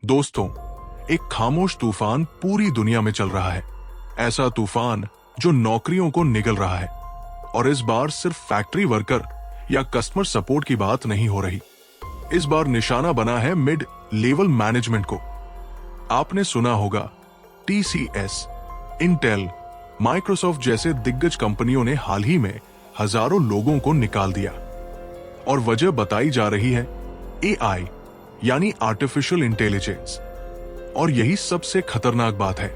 दोस्तों, एक खामोश तूफान पूरी दुनिया में चल रहा है। ऐसा तूफान जो नौकरियों को निगल रहा है। और इस बार सिर्फ फैक्ट्री वर्कर या कस्टमर सपोर्ट की बात नहीं हो रही। इस बार निशाना बना है मिड लेवल मैनेजमेंट को। आपने सुना होगा टीसीएस, इंटेल, माइक्रोसॉफ्ट जैसे दिग्गज कंपनियों ने हाल ही में हजारों लोगों को निकाल दिया। और वजह बताई जा रही है एआई यानी आर्टिफिशियल इंटेलिजेंस। और यही सबसे खतरनाक बात है,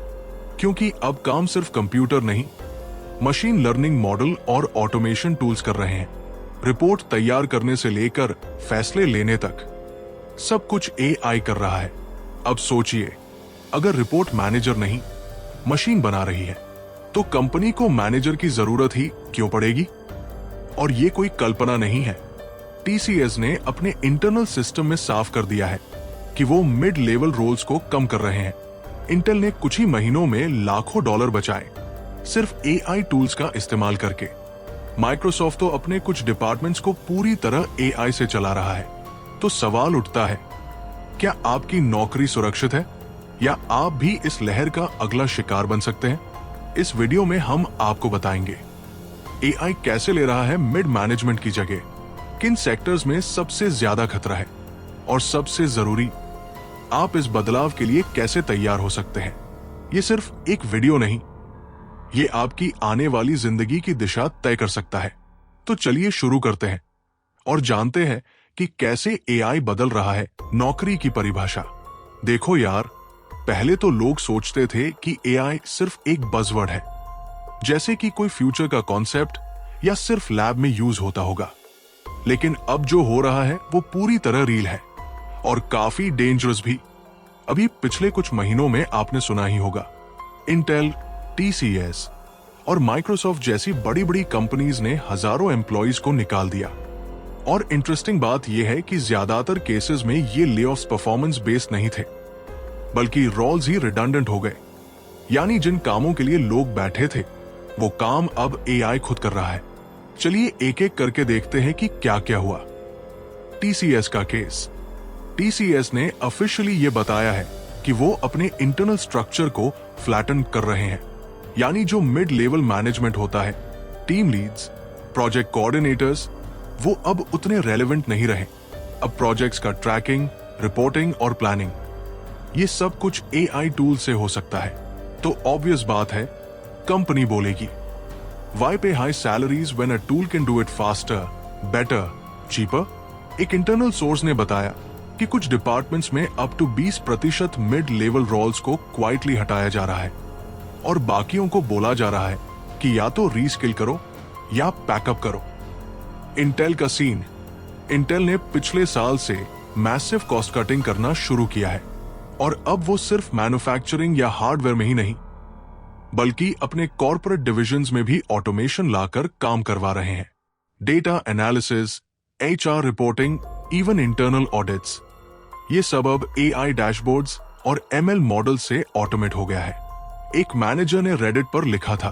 क्योंकि अब काम सिर्फ कंप्यूटर नहीं, मशीन लर्निंग मॉडल और ऑटोमेशन टूल्स कर रहे हैं। रिपोर्ट तैयार करने से लेकर फैसले लेने तक सब कुछ एआई कर रहा है। अब सोचिए, अगर रिपोर्ट मैनेजर नहीं मशीन बना रही है तो कंपनी को मैनेजर की जरूरत ही क्यों पड़ेगी? और ये कोई कल्पना नहीं है। टीसीएस ने अपने इंटरनल सिस्टम में साफ कर दिया है कि वो मिड लेवल रोल्स को कम कर रहे हैं। इंटेल ने कुछ ही महीनों में लाखों डॉलर बचाए सिर्फ एआई टूल्स का इस्तेमाल करके। माइक्रोसॉफ्ट तो अपने कुछ डिपार्टमेंट्स को पूरी तरह एआई से चला रहा है। तो सवाल उठता है, क्या आपकी नौकरी सुरक्षित है या आप भी इस लहर का अगला शिकार बन सकते हैं? इस वीडियो में हम आपको बताएंगे एआई कैसे ले रहा है मिड मैनेजमेंट की जगह, किन सेक्टर्स में सबसे ज्यादा खतरा है, और सबसे जरूरी, आप इस बदलाव के लिए कैसे तैयार हो सकते हैं। ये सिर्फ एक वीडियो नहीं, ये आपकी आने वाली जिंदगी की दिशा तय कर सकता है। तो चलिए शुरू करते हैं और जानते हैं कि कैसे एआई बदल रहा है नौकरी की परिभाषा। देखो यार, पहले तो लोग सोचते थे कि एआई सिर्फ एक बज़वर्ड है, जैसे कि कोई फ्यूचर का कॉन्सेप्ट या सिर्फ लैब में यूज होता होगा। लेकिन अब जो हो रहा है वो पूरी तरह रील है और काफी डेंजरस भी। अभी पिछले कुछ महीनों में आपने सुना ही होगा, इंटेल, टीसीएस और माइक्रोसॉफ्ट जैसी बड़ी बड़ी कंपनीज ने हजारों एम्प्लॉइज को निकाल दिया। और इंटरेस्टिंग बात यह है कि ज्यादातर केसेस में ये लेऑफ्स परफॉर्मेंस बेस्ड नहीं थे, बल्कि रोल्स ही रिडंडेंट हो गए। यानी जिन कामों के लिए लोग बैठे थे वो काम अब एआई खुद कर रहा है। चलिए एक एक करके देखते हैं कि क्या क्या हुआ। टीसीएस का केस। टीसीएस ने ऑफिशियली ये बताया है कि वो अपने इंटरनल स्ट्रक्चर को फ्लैटन कर रहे हैं। यानी जो मिड लेवल मैनेजमेंट होता है, टीम लीड्स, प्रोजेक्ट कोऑर्डिनेटर्स, वो अब उतने रेलेवेंट नहीं रहे। अब प्रोजेक्ट्स का ट्रैकिंग, रिपोर्टिंग और प्लानिंग, ये सब कुछ एआई टूल से हो सकता है। तो ऑब्वियस बात है, कंपनी बोलेगी, Why pay high salaries when a tool can do it faster, better, cheaper? एक इंटरनल सोर्स ने बताया कि कुछ डिपार्टमेंट्स में up to 20% mid level roles को क्वाइटली हटाया जा रहा है और बाकियों को बोला जा रहा है कि या तो रीस्किल करो या पैकअप करो। इंटेल का सीन। इंटेल ने पिछले साल से मैसिव कॉस्ट कटिंग करना शुरू किया है और अब वो सिर्फ मैन्युफैक्चरिंग या हार्डवेयर में ही नहीं, बल्कि अपने कॉर्पोरेट डिविजन्स में भी ऑटोमेशन लाकर काम करवा रहे हैं। Data analysis, HR reporting, even internal audits, ये सब अब एआई डैशबोर्ड्स और एमएल मॉडल से ऑटोमेट हो गया है। एक मैनेजर ने रेडिट पर लिखा था,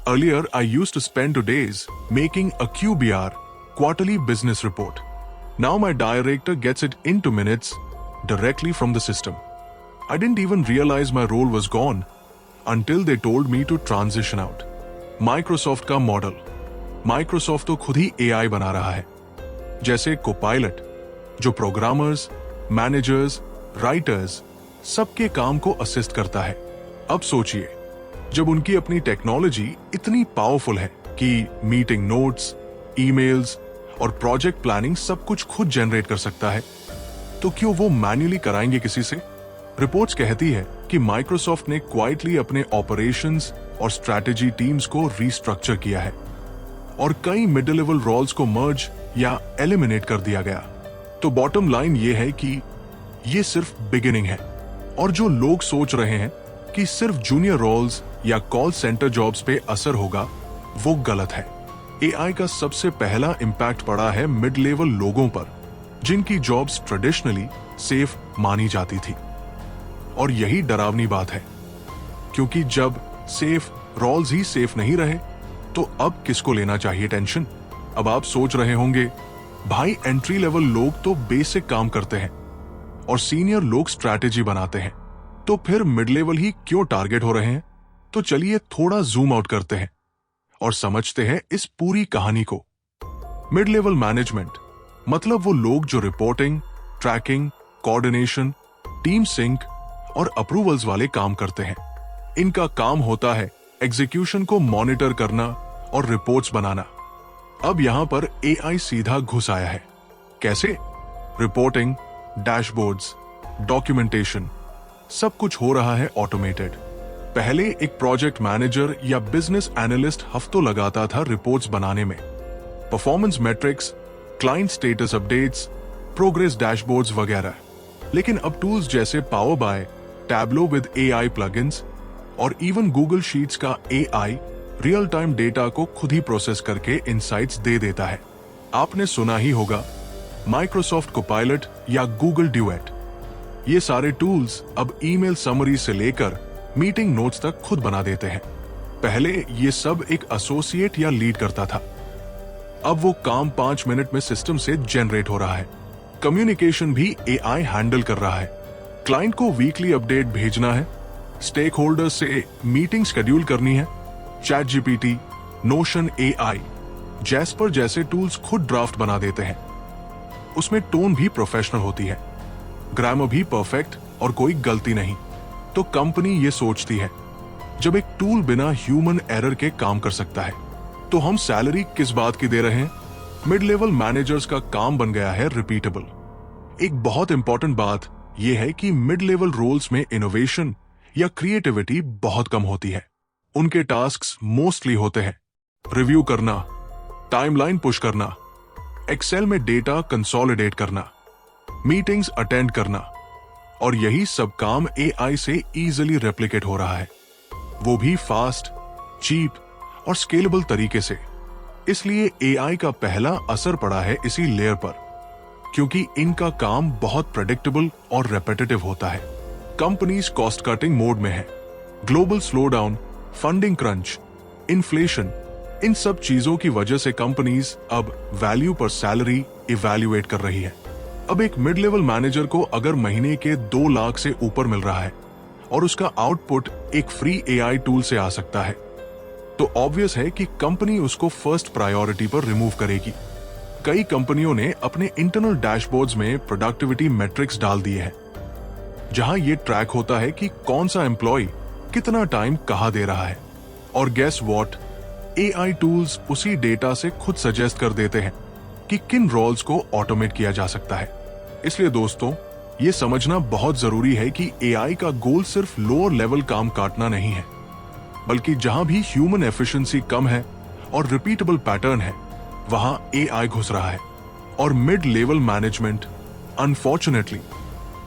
earlier I used to spend days making a QBR quarterly business report. Now my director gets it in 2 minutes directly from the system. I didn't even realize my role was gone until they told me to transition out. Microsoft का model. Microsoft तो खुद ही AI बना रहा है, जैसे Copilot, जो programmers, managers, writers सबके काम को असिस्ट करता है। अब सोचिए, जब उनकी अपनी टेक्नोलॉजी इतनी पावरफुल है कि मीटिंग नोट्स, ईमेल्स और प्रोजेक्ट प्लानिंग सब कुछ खुद जनरेट कर सकता है, तो क्यों वो मैन्युअली कराएंगे किसी से? रिपोर्ट्स कहती है कि माइक्रोसॉफ्ट ने क्वाइटली अपने ऑपरेशंस और स्ट्रैटेजी टीम्स को रीस्ट्रक्चर किया है और कई मिड लेवल रोल्स को मर्ज या एलिमिनेट कर दिया गया। तो बॉटम लाइन ये है कि ये सिर्फ बिगिनिंग है और जो लोग सोच रहे हैं कि सिर्फ जूनियर रोल्स या कॉल सेंटर जॉब्स पे असर होगा, वो गलत है। एआई का सबसे पहला इंपैक्ट पड़ा है मिड लेवल लोगों पर, जिनकी जॉब्स ट्रेडिशनली सेफ मानी जाती थी। और यही डरावनी बात है, क्योंकि जब सेफ रोल्स ही सेफ नहीं रहे तो अब किसको लेना चाहिए टेंशन? अब आप सोच रहे होंगे, भाई एंट्री लेवल लोग तो बेसिक काम करते हैं और सीनियर लोग स्ट्रैटेजी बनाते हैं, तो फिर मिड लेवल ही क्यों टारगेट हो रहे हैं? तो चलिए थोड़ा जूम आउट करते हैं और समझते हैं इस पूरी कहानी को। मिड लेवल मैनेजमेंट मतलब वो लोग जो reporting, tracking, coordination, team sync और अप्रूवल्स वाले काम करते हैं। इनका काम होता है एग्जीक्यूशन को मॉनिटर करना और रिपोर्ट्स बनाना। अब यहां पर एआई सीधा घुस आया है। कैसे? रिपोर्टिंग, डैशबोर्ड्स, डॉक्यूमेंटेशन सब कुछ हो रहा है ऑटोमेटेड। पहले एक प्रोजेक्ट मैनेजर या बिजनेस एनालिस्ट हफ्तों लगाता था रिपोर्ट्स बनाने में, performance matrix, client status updates, progress dashboards वगैरह। लेकिन अब टूल्स जैसे power bye, tableau with AI plugins और इवन गूगल शीट्स का एआई रियल टाइम डेटा को खुद ही प्रोसेस करके इनसाइट्स दे देता है। आपने सुना ही होगा माइक्रोसॉफ्ट कोपायलट या गूगल ड्यूएट। ये सारे टूल्स अब ईमेल समरी से लेकर मीटिंग नोट्स तक खुद बना देते हैं। पहले ये सब एक एसोसिएट या लीड करता था, अब वो काम 5 मिनट में सिस्टम से जनरेट हो रहा है। कम्युनिकेशन भी एआई हैंडल कर रहा है। क्लाइंट को वीकली अपडेट भेजना है, स्टेक होल्डर से मीटिंग शेड्यूल करनी है, chat GPT, notion AI, jasper जैसे टूल्स खुद ड्राफ्ट बना देते हैं। उसमें टोन भी प्रोफेशनल होती है, ग्रामर भी परफेक्ट और कोई गलती नहीं। तो कंपनी ये सोचती है, जब एक टूल बिना ह्यूमन एरर के काम कर सकता है तो हम सैलरी किस बात की दे रहे हैं? मिड लेवल मैनेजर्स का काम बन गया है रिपीटेबल। एक बहुत इंपॉर्टेंट बात यह है कि मिड लेवल रोल्स में इनोवेशन या क्रिएटिविटी बहुत कम होती है। उनके टास्क्स मोस्टली होते हैं रिव्यू करना, टाइमलाइन पुश करना, एक्सेल में डेटा कंसोलिडेट करना, मीटिंग्स अटेंड करना, और यही सब काम एआई से इजीली रेप्लिकेट हो रहा है, वो भी फास्ट, चीप और स्केलेबल तरीके से। इसलिए एआई का पहला असर पड़ा है इसी लेयर पर, क्योंकि इनका काम बहुत प्रेडिक्टेबल और रेपिटेटिव होता है। कंपनीज कॉस्ट कटिंग मोड में है। Global slowdown, funding crunch, inflation, इन सब चीजों की वजह से कंपनीज अब वैल्यू पर सैलरी इवैल्यूएट कर रही है। अब एक मिड लेवल मैनेजर को अगर महीने के 2 लाख से ऊपर मिल रहा है और उसका आउटपुट एक फ्री एआई टूल से आ सकता है, तो ऑब्वियस है कि कंपनी उसको फर्स्ट प्रायोरिटी पर रिमूव करेगी। कई कंपनियों ने अपने इंटरनल डैशबोर्ड्स में प्रोडक्टिविटी मैट्रिक्स डाल दिए हैं, जहां ये ट्रैक होता है कि कौन सा एम्प्लॉय कितना टाइम कहां दे रहा है। और गेस व्हाट, एआई टूल्स उसी डेटा से खुद सजेस्ट कर देते हैं कि किन रोल्स को ऑटोमेट किया जा सकता है। इसलिए दोस्तों, ये समझना बहुत जरूरी है कि एआई का गोल सिर्फ लोअर लेवल काम काटना नहीं है, बल्कि जहां भी ह्यूमन एफिशिएंसी कम है और रिपीटेबल पैटर्न है, वहां एआई घुस रहा है। और मिड लेवल मैनेजमेंट अनफॉर्चुनेटली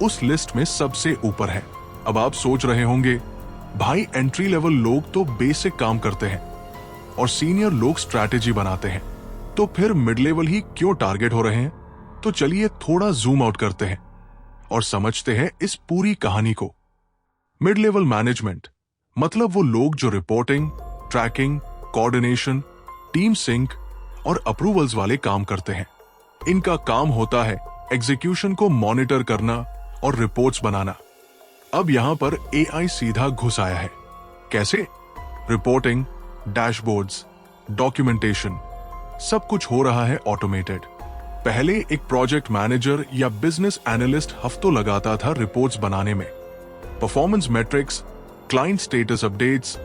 उस लिस्ट में सबसे ऊपर है। अब आप सोच रहे होंगे, भाई एंट्री लेवल लोग तो बेसिक काम करते हैं और सीनियर लोग स्ट्रैटेजी बनाते हैं, तो फिर मिड लेवल ही क्यों टारगेट हो रहे हैं? तो चलिए थोड़ा जूम आउट करते हैं और समझते हैं इस पूरी कहानी को। मिड लेवल मैनेजमेंट मतलब वो लोग जो reporting, tracking, coordination, team sync और अप्रूवल्स वाले काम करते हैं। इनका काम होता है एग्जीक्यूशन को मॉनिटर करना और रिपोर्ट्स बनाना। अब यहां पर एआई सीधा घुस आया है। कैसे? रिपोर्टिंग, डैशबोर्ड्स, डॉक्यूमेंटेशन सब कुछ हो रहा है ऑटोमेटेड। पहले एक प्रोजेक्ट मैनेजर या बिजनेस एनालिस्ट हफ्तों लगाता था रिपोर्ट्स बनाने में, performance matrix, client status updates,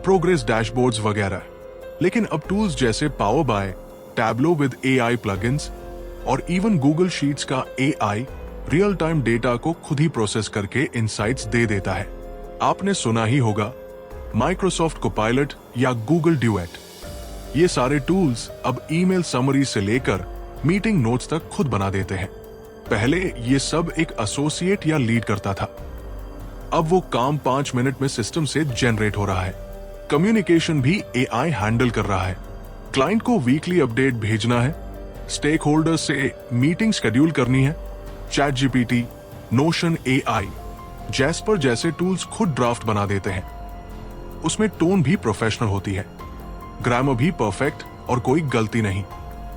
progress dashboards वगैरह। लेकिन अब टूल्स जैसे power bye, tableau with AI plugins और इवन गूगल शीट्स का एआई रियल टाइम डेटा को खुद ही प्रोसेस करके इनसाइट्स दे देता है। आपने सुना ही होगा माइक्रोसॉफ्ट कोपायलट या गूगल ड्यूएट। ये सारे टूल्स अब ईमेल समरी से लेकर मीटिंग नोट्स तक खुद बना देते हैं। पहले ये सब एक एसोसिएट या लीड करता था, अब वो काम 5 मिनट में सिस्टम से जनरेट हो रहा है। कम्युनिकेशन भी एआई हैंडल कर रहा है। क्लाइंट को वीकली अपडेट भेजना है, स्टेक होल्डर से मीटिंग शेड्यूल करनी है, chat GPT, notion AI, jasper जैसे टूल्स खुद ड्राफ्ट बना देते हैं। उसमें टोन भी प्रोफेशनल होती है, ग्रामर भी परफेक्ट और कोई गलती नहीं।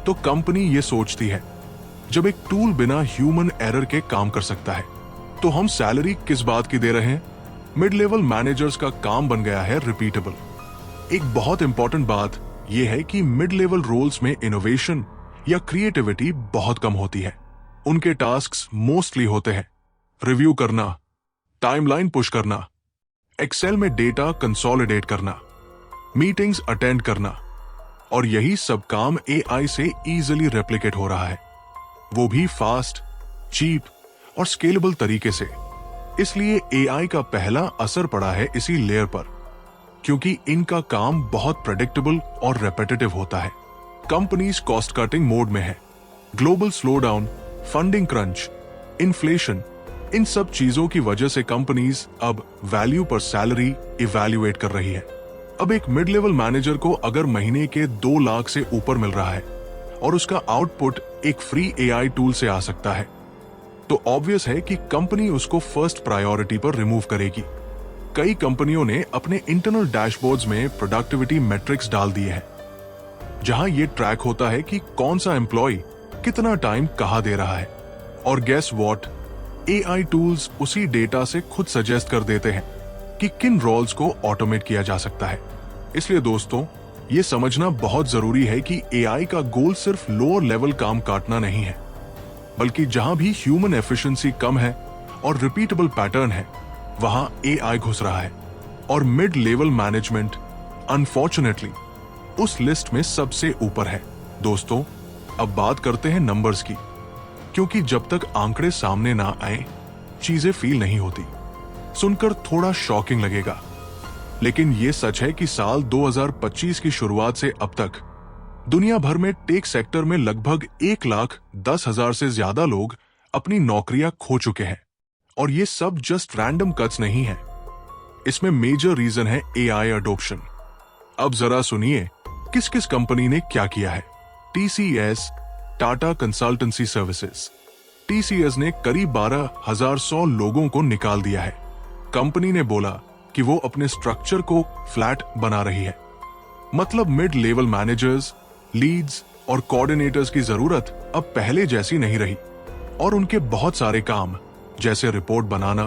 तो कंपनी ये सोचती है, जब एक टूल बिना ह्यूमन एरर के काम कर सकता है तो हम सैलरी किस बात की दे रहे हैं? मिड लेवल मैनेजर्स का काम बन गया है रिपीटेबल। एक बहुत इंपॉर्टेंट बात यह है कि मिड लेवल रोल्स में इनोवेशन या क्रिएटिविटी बहुत कम होती है। उनके टास्क्स मोस्टली होते हैं रिव्यू करना, टाइमलाइन पुश करना, एक्सेल में डेटा कंसोलिडेट करना, मीटिंग्स अटेंड करना, और यही सब काम एआई से इजीली रेप्लिकेट हो रहा है, वो भी फास्ट, चीप और स्केलेबल तरीके से। इसलिए एआई का पहला असर पड़ा है इसी लेयर पर, क्योंकि इनका काम बहुत प्रेडिक्टेबल और रेपिटेटिव होता है। कंपनीज कॉस्ट कटिंग मोड में है। Global slowdown, funding crunch, inflation, इन सब चीजों की वजह से कंपनीज अब वैल्यू पर सैलरी इवैल्यूएट कर रही है। अब एक मिड लेवल मैनेजर को अगर महीने के 2 लाख से ऊपर मिल रहा है और उसका आउटपुट एक फ्री एआई टूल से आ सकता है, तो ऑब्वियस है कि कंपनी उसको फर्स्ट प्रायोरिटी पर रिमूव करेगी। कई कंपनियों ने अपने इंटरनल डैशबोर्ड्स में प्रोडक्टिविटी मैट्रिक्स डाल दिए हैं, जहां यह ट्रैक होता है कि कौन सा एम्प्लॉय कितना टाइम कहां दे रहा है। और गेस व्हाट, एआई टूल्स उसी डेटा से खुद सजेस्ट कर देते हैं कि किन रोल्स को ऑटोमेट किया जा सकता है। इसलिए दोस्तों, ये समझना बहुत जरूरी है कि एआई का गोल सिर्फ लोअर लेवल काम काटना नहीं है, बल्कि जहां भी ह्यूमन एफिशिएंसी कम है और रिपीटेबल पैटर्न है, वहां एआई घुस रहा है। और मिड लेवल मैनेजमेंट अनफॉर्चुनेटली उस लिस्ट में सबसे ऊपर है। दोस्तों, अब बात करते हैं नंबर्स की, क्योंकि जब तक आंकड़े सामने ना आए चीजें फील नहीं होती। सुनकर थोड़ा शॉकिंग लगेगा, लेकिन यह सच है कि साल 2025 की शुरुआत से अब तक दुनिया भर में टेक सेक्टर में लगभग 1,10,000 से ज्यादा लोग अपनी नौकरियां खो चुके हैं। और ये सब जस्ट रैंडम कट्स नहीं है, इसमें मेजर रीजन है एआई अडॉप्शन। अब जरा सुनिए किस किस कंपनी ने क्या किया है। TCS, Tata consultancy services. TCS ने करीब 12,100 लोगों को निकाल दिया है। कंपनी ने बोला कि वो अपने स्ट्रक्चर को फ्लैट बना रही है। मतलब मिड लेवल मैनेजर्स, लीड्स और कोऑर्डिनेटर्स की जरूरत अब पहले जैसी नहीं रही, और उनके बहुत सारे काम जैसे रिपोर्ट बनाना,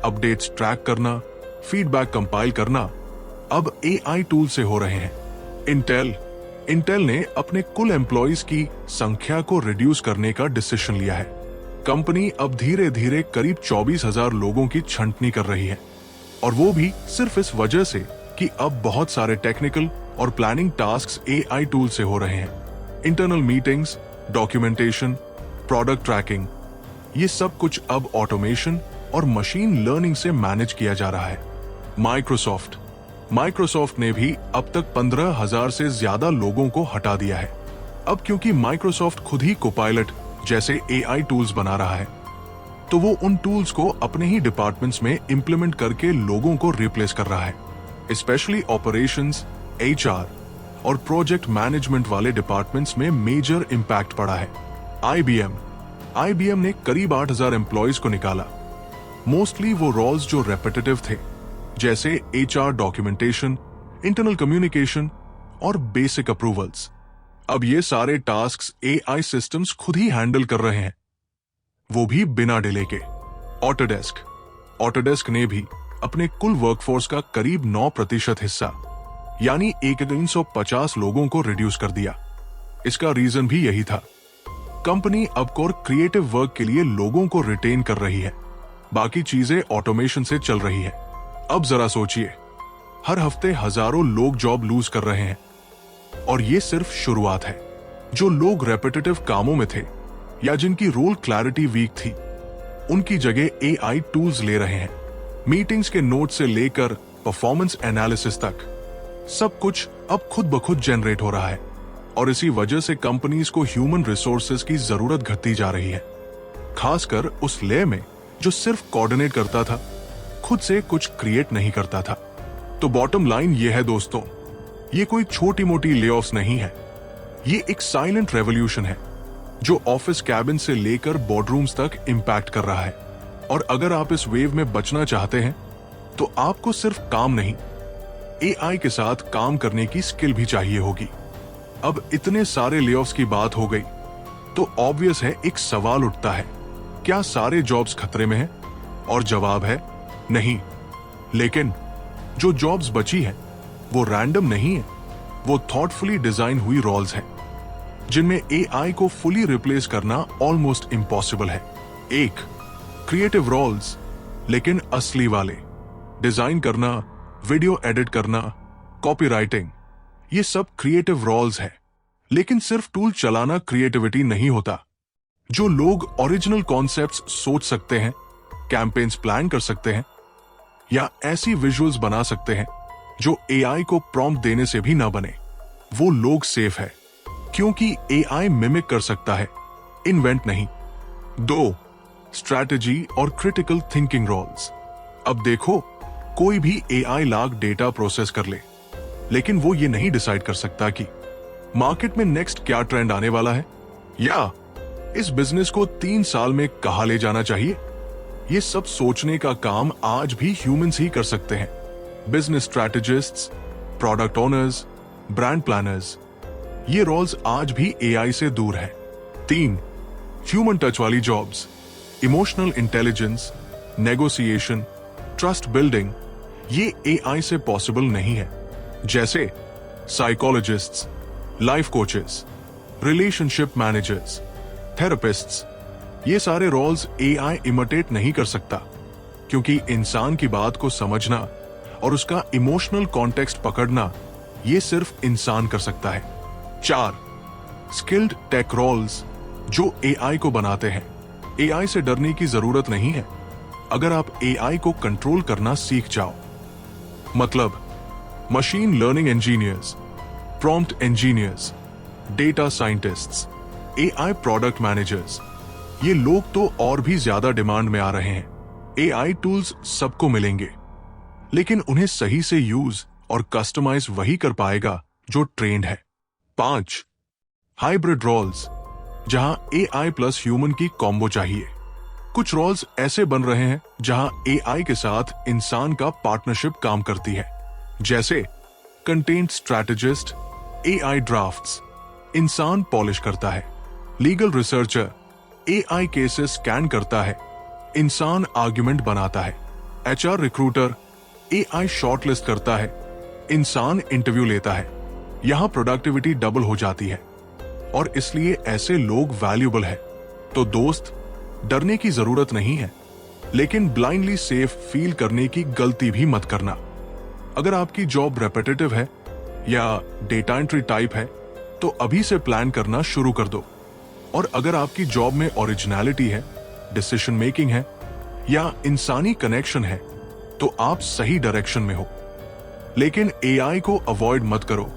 अपडेट्स ट्रैक करना, फीडबैक कंपाइल करना अब एआई टूल से हो रहे हैं। इंटेल ने अपने कुल एम्प्लॉइज की संख्या को रिड्यूस करने का डिसीजन लिया है। कंपनी अब धीरे धीरे करीब 24,000 लोगों की छंटनी कर रही है, और वो भी सिर्फ इस वजह से कि अब बहुत सारे टेक्निकल और प्लानिंग टास्क्स एआई टूल से हो रहे हैं। Internal meetings, documentation, product tracking, ये सब कुछ अब ऑटोमेशन और मशीन लर्निंग से मैनेज किया जा रहा है। माइक्रोसॉफ्ट ने भी अब तक 15,000 से ज्यादा लोगों को हटा दिया है। अब क्योंकि माइक्रोसॉफ्ट खुद ही कोपायलट जैसे एआई टूल्स बना रहा है, तो वो उन टूल्स को अपने ही डिपार्टमेंट्स में इंप्लीमेंट करके लोगों को रिप्लेस कर रहा है। स्पेशली ऑपरेशंस, एचआर और प्रोजेक्ट मैनेजमेंट वाले डिपार्टमेंट्स में मेजर इंपैक्ट पड़ा है। आईबीएम ने करीब 8,000 एम्प्लॉइज को निकाला। मोस्टली वो रोल्स जो रेपिटेटिव थे, जैसे एचआर, डॉक्यूमेंटेशन, इंटरनल कम्युनिकेशन और बेसिक अप्रूवल्स। अब ये सारे टास्क्स एआई सिस्टम्स खुद ही हैंडल कर रहे हैं, वो भी बिना डिले के। ऑटोडेस्क ने भी अपने कुल वर्कफोर्स का करीब 9% हिस्सा, यानी 1,350 लोगों को रिड्यूस कर दिया। इसका रीजन भी यही था। कंपनी अब कोर क्रिएटिव वर्क के लिए लोगों को रिटेन कर रही है, बाकी चीजें ऑटोमेशन से चल रही है। अब जरा सोचिए, हर हफ्ते हजारों लोग जॉब लूज कर रहे हैं, और ये सिर्फ शुरुआत है। जो लोग रेपिटेटिव कामों में थे या जिनकी रोल क्लैरिटी वीक थी, उनकी जगह एआई टूल्स ले रहे हैं। मीटिंग्स के नोट से लेकर परफॉर्मेंस एनालिसिस तक सब कुछ अब खुद ब खुद जनरेट हो रहा है, और इसी वजह से कंपनीज को ह्यूमन रिसोर्सेज की जरूरत घटती जा रही है, खासकर उस लेयर में जो सिर्फ कोऑर्डिनेट करता था, खुद से कुछ क्रिएट नहीं करता था। तो बॉटम लाइन ये है दोस्तों, ये कोई छोटी मोटी लेऑफ्स नहीं है, ये एक साइलेंट रेवोल्यूशन है जो ऑफिस कैबिन से लेकर बोर्डरूम्स तक इंपैक्ट कर रहा है। और अगर आप इस वेव में बचना चाहते हैं, तो आपको सिर्फ काम नहीं, एआई के साथ काम करने की स्किल भी चाहिए होगी। अब इतने सारे लेऑफ्स की बात हो गई, तो ऑब्वियस है एक सवाल उठता है, क्या सारे जॉब्स खतरे में हैं? और जवाब है नहीं। लेकिन जो जॉब्स बची हैं वो रैंडम नहीं है, वो थॉटफुली डिजाइन हुई रोल्स हैं जिनमें एआई को फुली रिप्लेस करना ऑलमोस्ट इम्पॉसिबल है। एक, क्रिएटिव रोल्स, लेकिन असली वाले। डिजाइन करना, वीडियो एडिट करना, कॉपीराइटिंग, ये सब क्रिएटिव रोल्स है। लेकिन सिर्फ टूल चलाना क्रिएटिविटी नहीं होता। जो लोग ओरिजिनल कॉन्सेप्ट्स सोच सकते हैं, कैंपेन्स प्लान कर सकते हैं या ऐसी विजुअल्स बना सकते हैं जो एआई को प्रॉम्प्ट देने से भी ना बने, वो लोग सेफ है, क्योंकि एआई मिमिक कर सकता है, इन्वेंट नहीं। 2, स्ट्रैटेजी और क्रिटिकल थिंकिंग रोल्स। अब देखो, कोई भी एआई लाख डेटा प्रोसेस कर ले, लेकिन वो ये नहीं डिसाइड कर सकता कि मार्केट में नेक्स्ट क्या ट्रेंड आने वाला है या इस बिजनेस को 3 साल में कहां ले जाना चाहिए। ये सब सोचने का काम आज भी ह्यूमंस ही कर सकते हैं। Business strategists, product owners, brand planners, ये रोल्स आज भी एआई से दूर हैं। 3, ह्यूमन टच वाली jobs, emotional intelligence, negotiation, trust building, ये एआई से पॉसिबल नहीं है। जैसे psychologists, life coaches, relationship managers, therapists, ये सारे रोल्स एआई इमिटेट नहीं कर सकता, क्योंकि इंसान की बात को समझना और उसका इमोशनल कॉन्टेक्स्ट पकड़ना ये सिर्फ इंसान कर सकता है। 4, स्किल्ड टेक रोल्स, जो एआई को बनाते हैं। एआई से डरने की जरूरत नहीं है अगर आप एआई को कंट्रोल करना सीख जाओ। मतलब machine learning engineers, prompt engineers, data scientists, AI product managers, ये लोग तो और भी ज्यादा डिमांड में आ रहे हैं। एआई टूल्स सबको मिलेंगे, लेकिन उन्हें सही से यूज और कस्टमाइज वही कर पाएगा जो ट्रेंड है। 5, हाइब्रिड रोल्स, जहां एआई प्लस ह्यूमन की कॉम्बो चाहिए। कुछ रोल्स ऐसे बन रहे हैं जहां एआई के साथ इंसान का पार्टनरशिप काम करती है। जैसे कंटेंट स्ट्रैटेजिस्ट, एआई ड्राफ्ट्स, इंसान पॉलिश करता है। Legal researcher, AI cases scan करता है, इंसान आर्ग्यूमेंट बनाता है। एचआर रिक्रूटर, एआई शॉर्टलिस्ट करता है, इंसान इंटरव्यू लेता है। यहां प्रोडक्टिविटी डबल हो जाती है और इसलिए ऐसे लोग वैल्यूएबल है। तो दोस्त, डरने की जरूरत नहीं है, लेकिन ब्लाइंडली सेफ फील करने की गलती भी मत करना। अगर आपकी जॉब रेपिटेटिव है या डेटा एंट्री टाइप है तो अभी से प्लान करना शुरू कर दो। और अगर आपकी जॉब में ओरिजिनलिटी है, डिसीजन मेकिंग है या इंसानी कनेक्शन है तो आप सही डायरेक्शन में हो। लेकिन एआई को अवॉइड मत करो,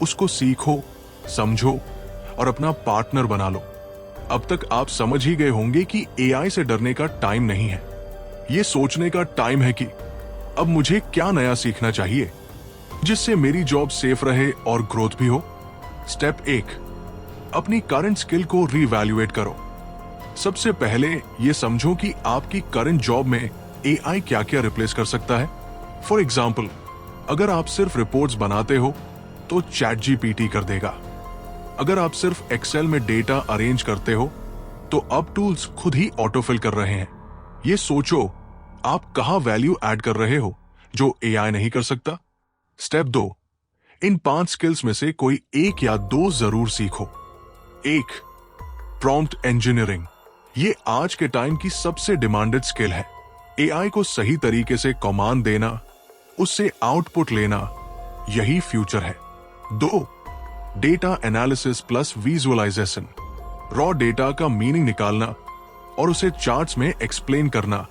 उसको सीखो, समझो और अपना पार्टनर बना लो। अब तक आप समझ ही गए होंगे कि एआई से डरने का टाइम नहीं है, ये सोचने का टाइम है कि अब मुझे क्या नया सीखना चाहिए जिससे मेरी जॉब सेफ रहे और ग्रोथ भी हो। स्टेप 1, अपनी करंट स्किल को रीवैल्यूएट करो। सबसे पहले ये समझो कि आपकी करंट जॉब में एआई क्या क्या रिप्लेस कर सकता है। फॉर एग्जाम्पल, अगर आप सिर्फ रिपोर्ट्स बनाते हो तो चैट जीपीटी कर देगा। अगर आप सिर्फ एक्सेल में डेटा अरेंज करते हो तो अब टूल्स खुद ही ऑटोफिल कर रहे हैं। ये सोचो आप कहां वैल्यू ऐड कर रहे हो जो एआई नहीं कर सकता। स्टेप 2, इन 5 स्किल्स में से कोई 1 या 2 जरूर सीखो। 1, प्रॉम्प्ट इंजीनियरिंग, ये आज के टाइम की सबसे डिमांडेड स्किल है। एआई को सही तरीके से कमांड देना, उससे आउटपुट लेना, यही फ्यूचर है। 2, data analysis plus visualisation, raw data का मीनिंग निकालना और उसे चार्ट्स में एक्सप्लेन करना,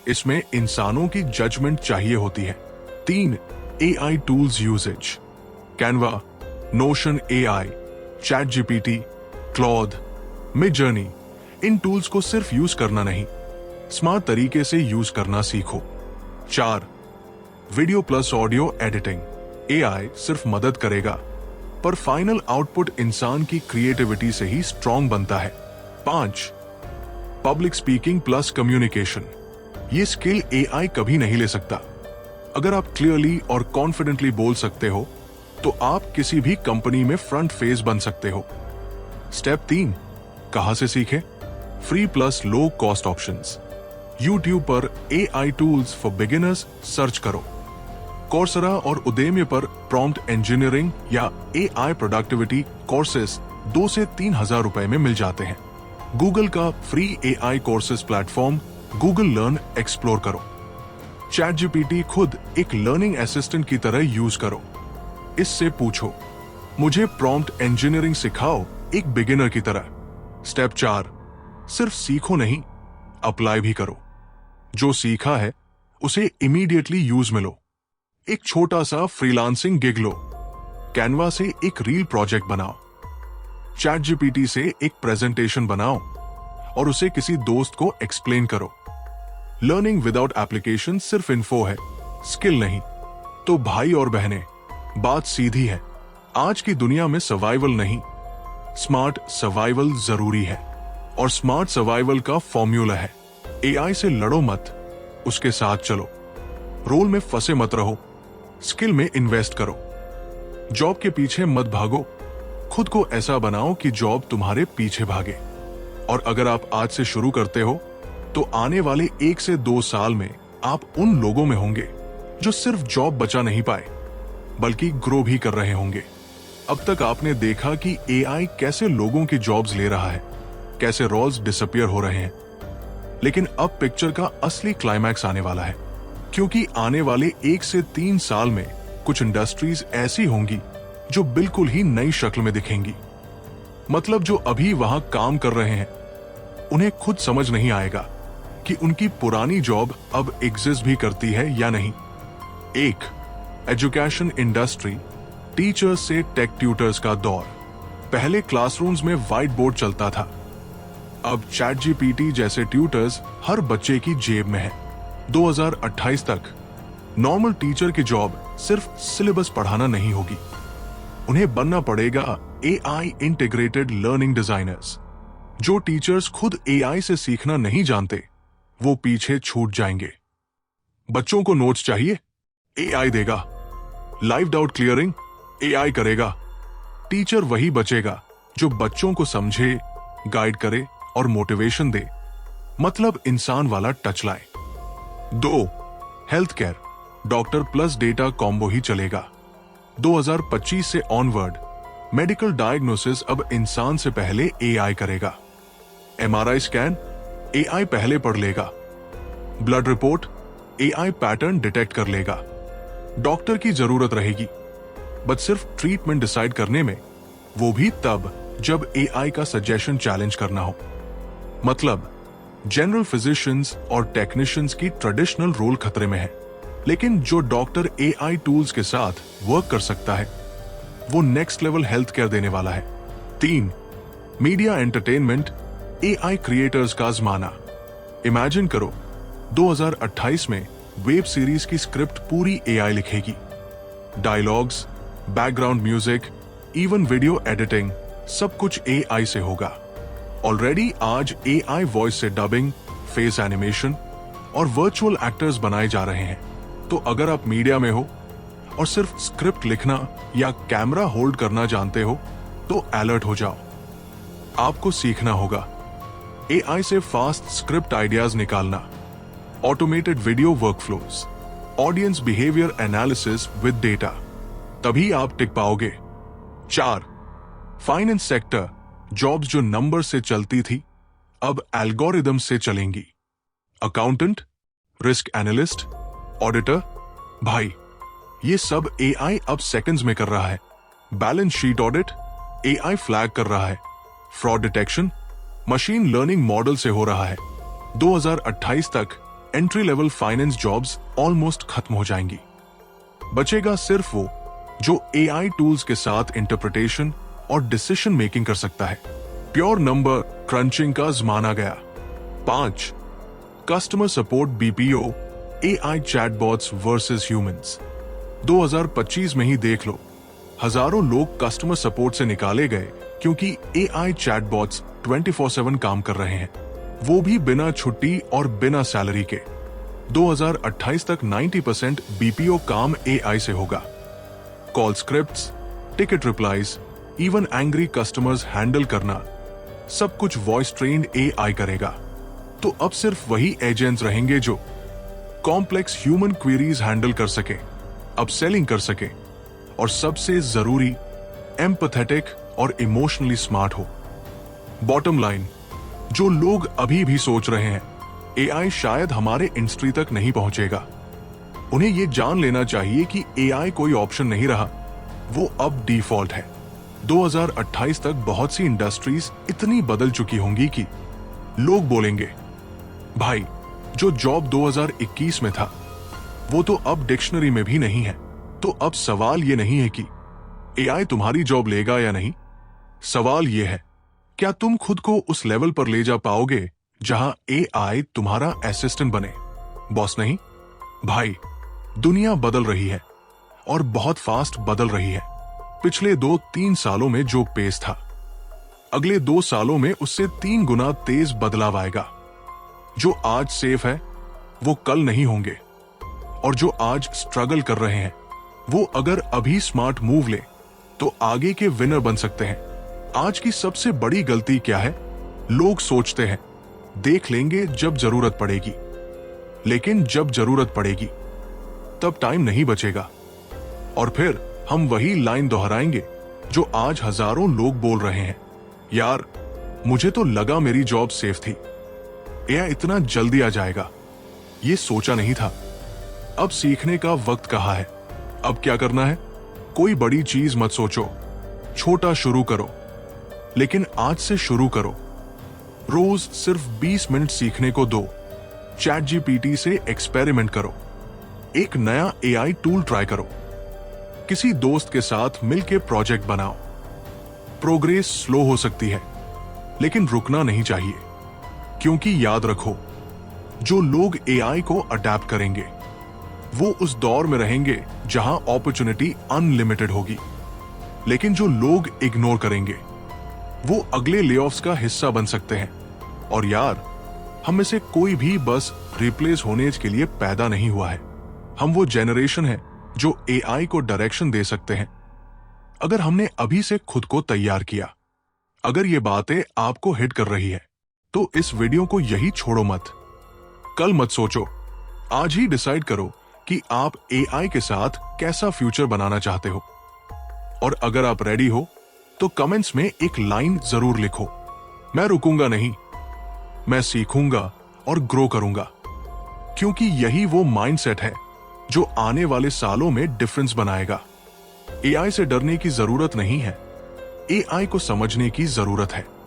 इसमें इंसानों की जजमेंट चाहिए होती है। 3, AI tools usage, Canva, Notion AI, chat GPT, Claude, Midjourney, इन टूल्स को सिर्फ यूज करना नहीं, स्मार्ट तरीके से यूज करना सीखो। 4, video plus audio editing, AI सिर्फ मदद करेगा पर फाइनल आउटपुट इंसान की क्रिएटिविटी से ही स्ट्रॉन्ग बनता है। 5, पब्लिक स्पीकिंग प्लस कम्युनिकेशन, ये स्किल एआई कभी नहीं ले सकता। अगर आप क्लियरली और कॉन्फिडेंटली बोल सकते हो तो आप किसी भी कंपनी में फ्रंट फेस बन सकते हो। स्टेप 3, कहां से सीखें? Free plus low cost options, YouTube पर AI tools for beginners search करो। कोर्सेरा और उदेम्य पर प्रॉम्प्ट इंजीनियरिंग या AI प्रोडक्टिविटी कोर्सेस 2 से 3 हजार रुपए में मिल जाते हैं। गूगल का free AI courses platform Google learn explore करो। ChatGPT खुद एक लर्निंग असिस्टेंट की तरह यूज करो। इससे पूछो, मुझे प्रॉम्प्ट इंजीनियरिंग सिखाओ एक बिगिनर की तरह। स्टेप 4, सिर्फ सीखो नहीं, अप्लाई भी करो। जो सीखा है उसे इमीडिएटली यूज में लो। एक छोटा सा फ्रीलांसिंग गिग लो। कैनवा से एक रील प्रोजेक्ट बनाओ। ChatGPT से एक प्रेजेंटेशन बनाओ और उसे किसी दोस्त को एक्सप्लेन करो। लर्निंग विदाउट एप्लीकेशन सिर्फ इन्फो है, स्किल नहीं। तो भाई और बहनें, बात सीधी है, आज की दुनिया में सर्वाइवल नहीं, स्मार्ट सर्वाइवल जरूरी है। और स्मार्ट सर्वाइवल का फॉर्मूला है, AI से लड़ो मत, उसके साथ चलो। रोल में फंसे मत रहो, स्किल में इन्वेस्ट करो। जॉब के पीछे मत भागो, खुद को ऐसा बनाओ कि जॉब तुम्हारे पीछे भागे। और अगर आप आज से शुरू करते हो तो आने वाले 1 से 2 साल में आप उन लोगों में होंगे जो सिर्फ जॉब बचा नहीं पाए बल्कि ग्रो भी कर रहे होंगे। अब तक आपने देखा कि AI कैसे लोगों की जॉब्स ले रहा है, कैसे रोल्स डिसअपियर हो रहे हैं। लेकिन अब पिक्चर का असली क्लाइमैक्स आने वाला है, क्योंकि आने वाले 1 से 3 साल में कुछ इंडस्ट्रीज ऐसी होंगी जो बिल्कुल ही नई शक्ल में दिखेंगी। मतलब जो अभी वहां काम कर रहे हैं उन्हें खुद समझ नहीं आएगा कि उनकी पुरानी जॉब अब एग्जिस्ट भी करती है या नहीं। 1, एजुकेशन इंडस्ट्री, टीचर्स से टेक ट्यूटर्स का दौर। पहले क्लासरूम्स में व्हाइट बोर्ड चलता था, अब ChatGPT जैसे ट्यूटर्स हर बच्चे की जेब में है। 2028 तक नॉर्मल टीचर की जॉब सिर्फ सिलेबस पढ़ाना नहीं होगी, उन्हें बनना पड़ेगा AI इंटीग्रेटेड लर्निंग डिजाइनर्स। जो टीचर्स खुद AI से सीखना नहीं जानते वो पीछे छूट जाएंगे। बच्चों को नोट्स चाहिए, AI देगा। लाइव डाउट क्लियरिंग AI करेगा। टीचर वही बचेगा जो बच्चों को समझे, गाइड करे और मोटिवेशन दे, मतलब इंसान वाला टच लाए। 2, health care, doctor plus data combo ही चलेगा। 2025 से ऑनवर्ड मेडिकल डायग्नोसिस अब इंसान से पहले AI करेगा। MRI स्कैन AI पहले पढ़ लेगा। Blood report AI pattern detect कर लेगा। डॉक्टर की जरूरत रहेगी, बट सिर्फ ट्रीटमेंट डिसाइड करने में, वो भी तब जब AI का सजेशन चैलेंज करना हो। मतलब जनरल फिजिशियंस और टेक्नीशियंस की ट्रेडिशनल रोल खतरे में है, लेकिन जो डॉक्टर AI टूल्स के साथ वर्क कर सकता है वो नेक्स्ट लेवल हेल्थ केयर देने वाला है। 3, मीडिया एंटरटेनमेंट, AI क्रिएटर्स का जमाना। इमेजिन करो 2028 में वेब सीरीज की स्क्रिप्ट पूरी AI लिखेगी। Dialogues, background music, even video editing, सब कुछ AI से होगा। ऑलरेडी आज AI वॉइस से डबिंग, फेस एनिमेशन और वर्चुअल एक्टर्स बनाए जा रहे हैं। तो अगर आप मीडिया में हो और सिर्फ स्क्रिप्ट लिखना या कैमरा होल्ड करना जानते हो तो अलर्ट हो जाओ। आपको सीखना होगा AI से फास्ट स्क्रिप्ट आइडियाज निकालना, automated video workflows, audience behaviour analysis with data, तभी आप टिक पाओगे। 4, फाइनेंस सेक्टर, जॉब्स जो नंबर से चलती थी अब एल्गोरिदम से चलेंगी। अकाउंटेंट, रिस्क एनालिस्ट, ऑडिटर, भाई ये सब AI अब सेकंड्स में कर रहा है। Balance sheet audit AI flag कर रहा है। Fraud detection machine learning model से हो रहा है। 2028 तक entry level finance jobs almost खत्म हो जाएंगी। बचेगा सिर्फ वो जो AI टूल्स के साथ इंटरप्रिटेशन और डिसीजन मेकिंग कर सकता है। प्योर नंबर क्रंचिंग का जमाना गया। 5, customer support BPO, AI chatbots versus humans. 2025 में ही देख लो, हजारों लोग कस्टमर सपोर्ट से निकाले गए क्योंकि AI चैटबॉट्स 24/7 काम कर रहे हैं, वो भी बिना छुट्टी और बिना सैलरी के। 2028 तक 90% BPO काम AI से होगा। Call scripts, ticket replies, even angry customers handle करना, सब कुछ वॉइस ट्रेन्ड AI करेगा। तो अब सिर्फ वही एजेंट्स रहेंगे जो कॉम्प्लेक्स ह्यूमन क्वेरीज हैंडल कर सके, अपसेलिंग कर सके और सबसे जरूरी एम्पैथेटिक और इमोशनली स्मार्ट हो। बॉटम लाइन, जो लोग अभी भी सोच रहे हैं एआई शायद हमारे इंडस्ट्री तक नहीं पहुंचेगा, उन्हें यह जान लेना चाहिए कि एआई कोई ऑप्शन नहीं रहा, वो अब डिफॉल्ट है। 2028 तक बहुत सी इंडस्ट्रीज इतनी बदल चुकी होंगी कि लोग बोलेंगे, भाई जो जॉब 2021 में था वो तो अब डिक्शनरी में भी नहीं है। तो अब सवाल ये नहीं है कि एआई तुम्हारी जॉब लेगा या नहीं, सवाल ये है क्या तुम खुद को उस लेवल पर ले जा पाओगे जहां एआई तुम्हारा असिस्टेंट बने, बॉस नहीं। भाई दुनिया बदल रही है और बहुत फास्ट बदल रही है। पिछले 2-3 सालों में जो पेस था, अगले 2 सालों में उससे 3 गुना तेज बदलाव आएगा। जो आज सेफ है वो कल नहीं होंगे, और जो आज स्ट्रगल कर रहे हैं वो अगर अभी स्मार्ट मूव ले तो आगे के विनर बन सकते हैं। आज की सबसे बड़ी गलती क्या है? लोग सोचते हैं देख लेंगे जब जरूरत पड़ेगी, लेकिन जब जरूरत पड़ेगी तब टाइम नहीं बचेगा, और फिर हम वही लाइन दोहराएंगे जो आज हजारों लोग बोल रहे हैं, यार मुझे तो लगा मेरी जॉब सेफ थी, एआई इतना जल्दी आ जाएगा, ये सोचा नहीं था। अब सीखने का वक्त कहाँ है? अब क्या करना है? कोई बड़ी चीज मत सोचो, छोटा शुरू करो, लेकिन आज से शुरू करो। रोज सिर्फ 20 मिनट सीखने को दो। चैट जीपीटी से एक्सपेरिमेंट करो, एक नया एआई टूल ट्राई करो, किसी दोस्त के साथ मिलकर प्रोजेक्ट बनाओ। प्रोग्रेस स्लो हो सकती है, लेकिन रुकना नहीं चाहिए, क्योंकि याद रखो जो लोग एआई को अडैप्ट करेंगे वो उस दौर में रहेंगे जहां अपॉर्चुनिटी अनलिमिटेड होगी, लेकिन जो लोग इग्नोर करेंगे वो अगले लेऑफ्स का हिस्सा बन सकते हैं। और यार, हम में से कोई भी बस रिप्लेस होने के लिए पैदा नहीं हुआ है। हम वो जनरेशन है जो एआई को डायरेक्शन दे सकते हैं, अगर हमने अभी से खुद को तैयार किया। अगर ये बातें आपको हिट कर रही है तो इस वीडियो को यही छोड़ो मत। कल मत सोचो, आज ही डिसाइड करो कि आप एआई के साथ कैसा फ्यूचर बनाना चाहते हो। और अगर आप रेडी हो तो कमेंट्स में एक लाइन जरूर लिखो, मैं रुकूंगा नहीं, मैं सीखूंगा और ग्रो करूंगा, क्योंकि यही वो माइंडसेट है जो आने वाले सालों में डिफरेंस बनाएगा। एआई से डरने की जरूरत नहीं है, एआई को समझने की जरूरत है।